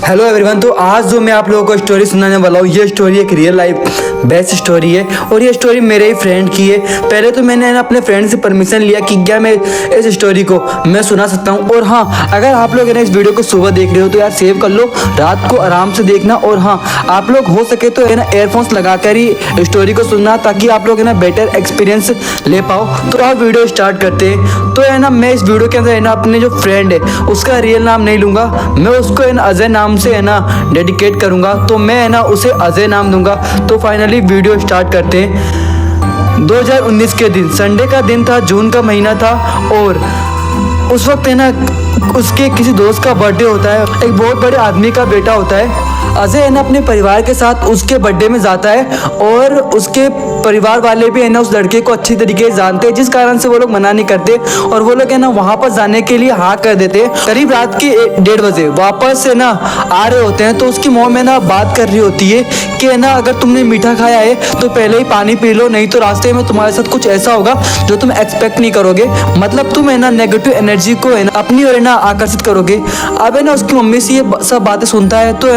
Hello everyone. तो आज जो मैं आप लोगों को स्टोरी सुनाने वाला हूँ, ये स्टोरी एक रियल लाइफ बेस्ट स्टोरी है और ये स्टोरी मेरे ही फ्रेंड की है। पहले तो मैंने अपने फ्रेंड से परमिशन लिया कि क्या मैं इस स्टोरी को मैं सुना सकता हूँ। और हाँ, अगर आप लोग इस वीडियो को सुबह देख रहे हो तो यार सेव कर लो, रात को आराम से देखना। और हाँ, आप लोग हो सके तो एयरफोन्स लगा कर ही स्टोरी को सुनना, ताकि आप लोग बेटर एक्सपीरियंस ले पाओ। तो आप वीडियो स्टार्ट करते हैं। तो मैं इस वीडियो के अंदर अपने जो फ्रेंड है उसका रियल नाम नहीं लूँगा, मैं उसको अजय नाम से डेडिकेट करूँगा। तो मैं उसे अजय नाम दूंगा। तो फाइनली वीडियो स्टार्ट करते हैं। 2019 के दिन संडे का दिन था, जून का महीना था और उस वक्त उसके किसी दोस्त का बर्थडे होता है। एक बहुत बड़े आदमी का बेटा होता है। अजय अपने परिवार के साथ उसके बर्थडे में जाता है और उसके परिवार वाले भी उस लड़के को अच्छी तरीके से जानते हैं, जिस कारण से वो लोग मना नहीं करते और वो लोग वहाँ पर जाने के लिए हाँ कर देते हैं। करीब रात के 1:30 बजे वापस आ रहे होते हैं। तो उसकी मॉम बात कर रही होती है कि अगर तुमने मीठा खाया है तो पहले ही पानी पी लो, नहीं तो रास्ते में तुम्हारे साथ कुछ ऐसा होगा जो तुम एक्सपेक्ट नहीं करोगे। मतलब तुम नेगेटिव एनर्जी को अपनी ओर आकर्षित करोगे। अब उसकी मम्मी से ये सब बातें सुनता है तो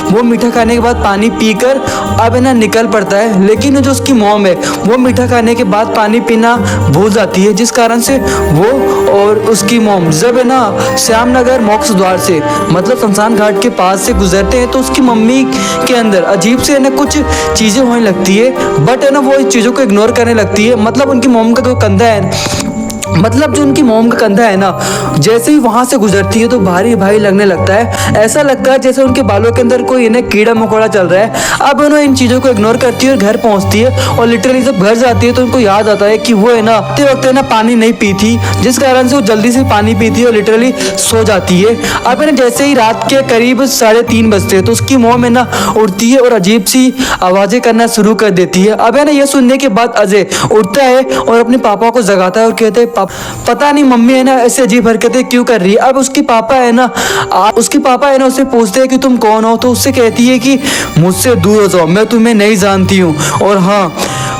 वो मीठा खाने के बाद पानी पीकर अब निकल पड़ता है। लेकिन जो उसकी मॉम है वो मीठा खाने के बाद पानी पीना भूल जाती है, जिस कारण से वो और उसकी मॉम जब श्याम नगर मोक्ष द्वार से मतलब शमशान घाट के पास से गुजरते हैं तो उसकी मम्मी के अंदर अजीब से कुछ चीजें होने लगती है। बट वो इस चीजों को इग्नोर करने लगती है। मतलब उनकी मॉम का जो कंधा है, मतलब जो उनकी मॉम का कंधा है जैसे ही वहां से गुजरती है तो भारी भारी लगने लगता है। ऐसा लगता है जैसे उनके बालों के अंदर कोई कीड़ा मकोड़ा चल रहा है। अब इन चीजों को इग्नोर करती है और घर पहुंचती है। और लिटरली जब घर जाती है तो उनको याद आता है कि वो आते वक्त पानी नहीं पी थी, जिस कारण से वो जल्दी से पानी पीती है और लिटरली सो जाती है। अब जैसे ही रात के करीब 3:30 बजते हैं तो उसकी मॉम उठती है और अजीब सी आवाजें करना शुरू कर देती है। अब ये सुनने के बाद अजय उठता है और अपने पापा को जगाता है और कहते हैं पता नहीं मम्मी ऐसे अजीब हरकतें क्यों कर रही है। अब उसकी पापा उससे पूछते हैं कि तुम कौन हो। तो उससे कहती है कि मुझसे दूर हो जाओ, मैं तुम्हें नहीं जानती हूँ और हाँ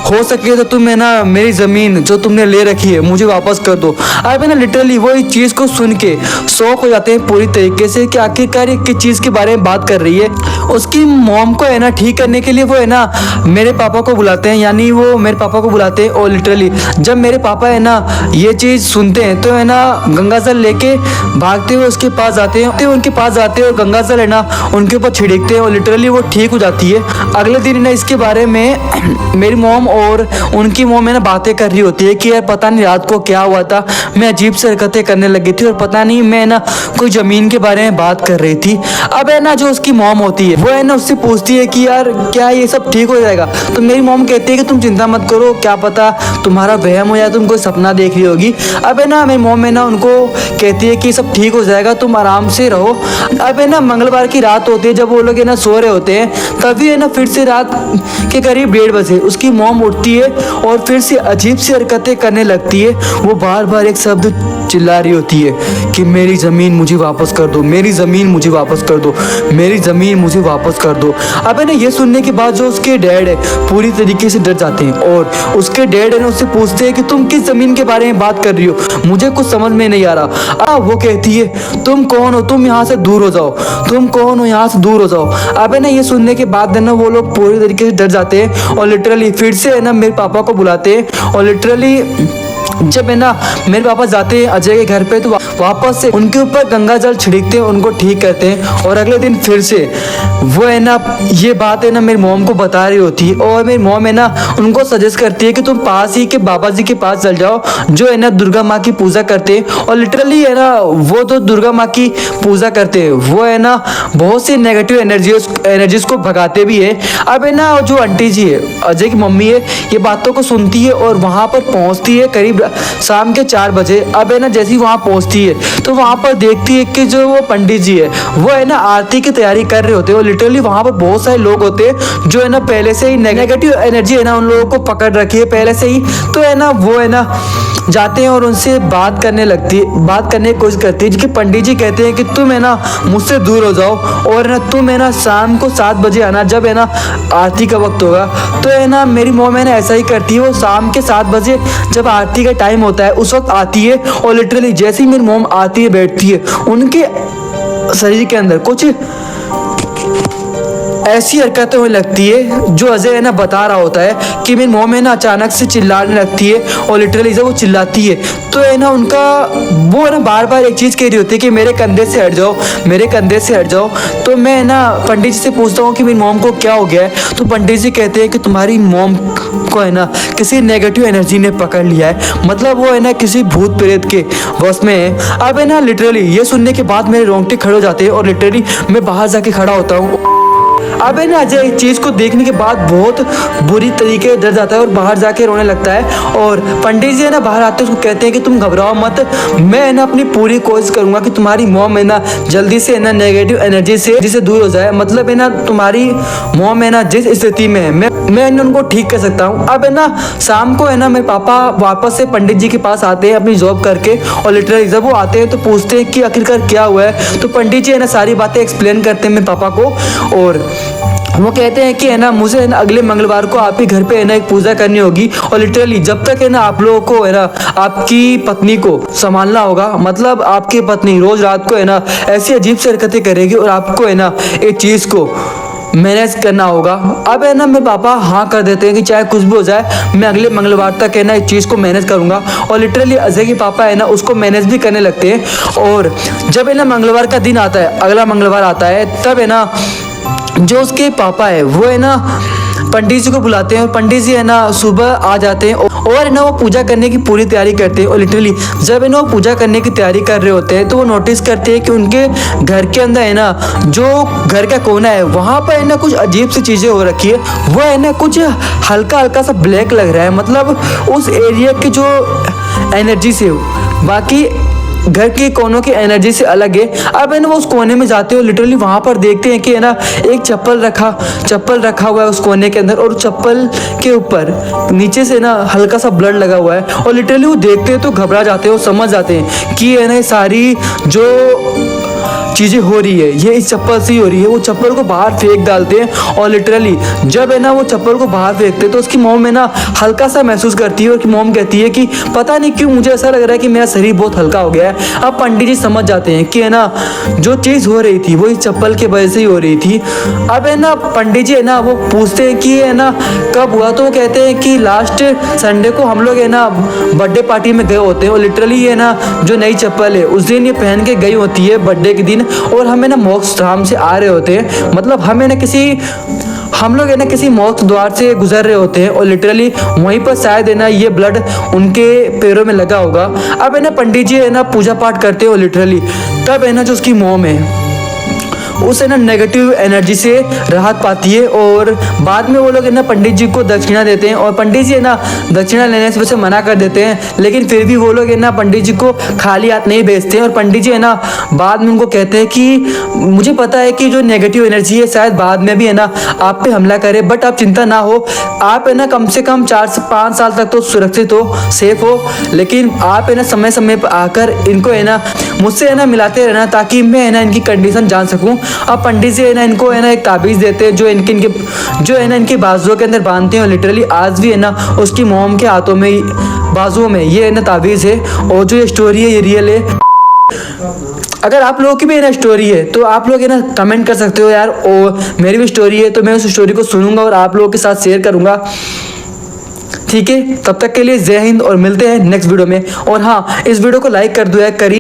हो सके तो तुम मेरी ज़मीन जो तुमने ले रखी है मुझे वापस कर दो। अब लिटरली वो इस चीज़ को सुन के शॉक हो जाते हैं पूरी तरीके से कि आखिरकार ये किस चीज़ के बारे में बात कर रही है। उसकी मॉम को ठीक करने के लिए वो मेरे पापा को बुलाते हैं, यानी वो मेरे पापा को बुलाते हैं। और लिटरली जब मेरे पापा ये चीज़ सुनते हैं तो गंगा जल लेके भागते हुए उसके पास जाते हैं। उनके पास जाते हैं और गंगा जल उनके ऊपर छिड़कते हैं और लिटरली वो ठीक हो जाती है। अगले दिन इसके बारे में मेरी मॉम और उनकी मॉम बातें कर रही होती है कि यार पता नहीं रात को क्या हुआ था, मैं अजीब से हरकतें करने लगी थी और पता नहीं मैं कोई जमीन के बारे में बात कर रही थी। अब जो उसकी मॉम होती है वो उससे पूछती है कि यार क्या ये सब ठीक हो जाएगा। तो मेरी मॉम कहती है कि तुम चिंता मत करो, क्या पता तुम्हारा वहम हो या तुम कोई सपना देख रही होगी। अब मेरी मॉम उनको कहती है कि सब ठीक हो जाएगा, तुम आराम से रहो। अब मंगलवार की रात होती है, जब वो लोग सो रहे होते हैं तभी फिर से रात के करीब 1:30 बजे उसकी मॉम उठती है और फिर से अजीब सी हरकतें करने लगती है। वो बार बार एक शब्द चिल्ला रही होती है कि मेरी ज़मीन मुझे वापस कर दो, मेरी ज़मीन मुझे वापस कर दो, मेरी ज़मीन मुझे वापस कर दो। अब ये सुनने के बाद जो उसके डैड है पूरी तरीके से डर जाते हैं और उसके डैड उससे पूछते हैं कि तुम किस ज़मीन के बारे में बात कर रही हो, मुझे कुछ समझ में नहीं आ रहा। वो कहती है तुम कौन हो, तुम यहाँ से दूर हो जाओ, तुम कौन हो, यहाँ से दूर हो जाओ। अब ये सुनने के बाद वो लोग पूरी तरीके से डर जाते हैं और लिटरली फिर से मेरे पापा को बुलाते हैं। और लिटरली जब मेरे पापा जाते हैं अजय के घर पे तो वापस से उनके ऊपर गंगा जल छिड़कते हैं, उनको ठीक करते हैं। और अगले दिन फिर से वो ये बात मेरी मॉम को बता रही होती है। और मेरी मॉम उनको सजेस्ट करती है कि तुम पास ही के बाबा जी के पास चल जाओ जो दुर्गा माँ की पूजा करते हैं। और लिटरली वो तो दुर्गा माँ की पूजा करते हैं, वो बहुत सी नेगेटिव एनर्जीज को भगाते भी है। अब जो आंटी जी है अजय की मम्मी है, ये बातों को सुनती है और वहाँ पर पहुँचती है करीब शाम के 4 बजे। अब जैसे ही वहाँ पहुँचती है तो वहाँ पर देखती है कि जो वो पंडित जी है वो आरती की तैयारी कर रहे होते हैं। और लिटरली वहाँ पर बहुत सारे लोग होते हैं जो पहले से ही नेगेटिव एनर्जी उन लोगों को पकड़ रखी है पहले से ही। तो वो जाते हैं और उनसे बात करने की कोशिश करती है। कि पंडित जी कहते हैं कि तुम मुझसे दूर हो जाओ और तुम शाम को 7 बजे आना जब आरती का वक्त होगा। तो मेरी मॉम ऐसा ही करती है, वो शाम के 7 बजे जब आरती का टाइम होता है उस वक्त आती है। और लिटरली जैसे ही मेरी मॉम आती है बैठती है, उनके शरीर के अंदर कुछ ऐसी हरकतें होने लगती है जो अजय है ना बता रहा होता है कि मेरी मॉम है ना अचानक से चिल्लाने लगती है और लिटरली जब वो चिल्लाती है तो है ना उनका वो है ना बार बार एक चीज़ कह रही होती है कि मेरे कंधे से हट जाओ, मेरे कंधे से हट जाओ। तो मैं है ना पंडित जी से पूछता हूँ कि मेरी मॉम को क्या हो गया है। तो पंडित जी कहते हैं कि तुम्हारी मॉम को है ना किसी नेगेटिव एनर्जी ने पकड़ लिया है, मतलब वो है ना किसी भूत प्रेत के वश में है। अब है ना लिटरली ये सुनने के बाद मेरे रोंगटे खड़े हो जाते हैं और लिटरली मैं बाहर जाके खड़ा होता हूँ। अब है ना अजय इस चीज़ को देखने के बाद बहुत बुरी तरीके से डर जाता है और बाहर जाके रोने लगता है। और पंडित जी है ना बाहर आते हैं उसको कहते हैं कि तुम घबराओ मत, मैं है ना अपनी पूरी कोशिश करूंगा कि तुम्हारी मॉम है ना जल्दी से है ना नेगेटिव एनर्जी से दूर हो जाए। मतलब है ना तुम्हारी मॉम है ना जिस स्थिति में है मैं उनको ठीक कर सकता हूँ। अब है ना शाम को है ना मेरे पापा वापस से पंडित जी के पास आते हैं अपनी जॉब करके और लिटरली जब वो आते हैं तो पूछते हैं कि आखिरकार क्या हुआ है। तो पंडित जी है ना सारी बातें एक्सप्लेन करते हैं मेरे पापा को और वो कहते हैं कि है ना मुझे है ना अगले मंगलवार को आप ही घर पे है ना एक पूजा करनी होगी और लिटरली जब तक है ना आप लोगों को है ना आपकी पत्नी को संभालना होगा, मतलब आपकी पत्नी रोज रात को है ना ऐसी अजीब सी हरकतें करेगी और आपको है ना एक चीज़ को मैनेज करना होगा। अब है ना मेरे पापा हाँ कर देते हैं कि चाहे कुछ भी हो जाए मैं अगले मंगलवार तक है ना इस चीज़ को मैनेज करूँगा। और लिटरली अजय के पापा है ना उसको मैनेज भी करने लगते हैं। और जब है ना मंगलवार का दिन आता है, अगला मंगलवार आता है, तब है ना जो उसके पापा है वो है ना पंडित जी को बुलाते हैं और पंडित जी है ना सुबह आ जाते हैं और है ना वो पूजा करने की पूरी तैयारी करते हैं। और लिटरली जब है ना वो पूजा करने की तैयारी कर रहे होते हैं तो वो नोटिस करते हैं कि उनके घर के अंदर है ना जो घर का कोना है वहाँ पर है ना कुछ अजीब सी चीज़ें हो रखी है। वो है ना कुछ हल्का हल्का सा ब्लैक लग रहा है, मतलब उस एरिया की जो एनर्जी से बाकी घर के कोनों की एनर्जी से अलग है। अब है ना वो उस कोने में जाते हो लिटरली वहाँ पर देखते हैं कि है ना एक चप्पल रखा हुआ है उस कोने के अंदर और चप्पल के ऊपर नीचे से ना हल्का सा ब्लड लगा हुआ है। और लिटरली वो देखते हैं तो घबरा जाते हैं और समझ जाते हैं कि है ना सारी जो चीज़ें हो रही है ये इस चप्पल से ही हो रही है। वो चप्पल को बाहर फेंक डालते हैं और लिटरली जब है ना वो चप्पल को बाहर फेंकते हैं तो उसकी मॉम है ना हल्का सा महसूस करती है और मॉम कहती है कि पता नहीं क्यों मुझे ऐसा लग रहा है कि मेरा शरीर बहुत हल्का हो गया है। अब पंडित जी समझ जाते हैं कि है ना जो चीज़ हो रही थी वो इस चप्पल के वजह से ही हो रही थी। अब है ना पंडित जी है ना वो पूछते हैं कि है ना कब हुआ, तो वो कहते हैं कि लास्ट संडे को हम लोग है ना बर्थडे पार्टी में गए होते हैं और लिटरली है ना जो नई चप्पल है उस दिन ये पहन के गई होती है बर्थडे के दिन और हमें ना मोक्ष धाम से आ रहे होते हैं, मतलब हम लोग है ना किसी मोक्ष द्वार से गुजर रहे होते हैं और लिटरली वहीं पर शायद है ना ये ब्लड उनके पैरों में लगा होगा। अब है ना पंडित जी है ना पूजा पाठ करते हो लिटरली तब है ना जो उसकी मॉम है उसे ना नेगेटिव एनर्जी से राहत पाती है। और बाद में वो लोग है ना पंडित जी को दक्षिणा देते हैं और पंडित जी है ना दक्षिणा लेने से वैसे मना कर देते हैं, लेकिन फिर भी वो लोग है ना पंडित जी को खाली हाथ नहीं भेजते हैं। और पंडित जी है ना बाद में उनको कहते हैं कि मुझे पता है कि जो नेगेटिव एनर्जी है शायद बाद में भी है ना आप पे हमला करे, बट आप चिंता ना हो, आप है ना कम से कम 4 से 5 साल तक तो सुरक्षित हो, सेफ हो, लेकिन आप है ना समय समय पर आकर इनको है ना मुझसे है ना मिलाते रहना ताकि मैं है ना इनकी कंडीशन जान सकूं। अब पंडित जी है ना इनको है ना एक ताबीज़ देते हैं जो है ना इनके बाजुओं के अंदर बांधते हैं और लिटरली आज भी है ना उसकी मॉम के हाथों में बाजुओं में ये है ना ताबीज़ है। और जो ये स्टोरी है ये रियल है। अगर आप लोगों की भी है ना स्टोरी है तो आप लोग है ना कमेंट कर सकते हो यार, और मेरी भी स्टोरी है तो मैं उस स्टोरी को सुनूंगा और आप लोगों के साथ शेयर करूंगा। ठीक है, तब तक के लिए जय हिंद और मिलते हैं नेक्स्ट वीडियो में। और हाँ, इस वीडियो को लाइक कर दो यार, करिए।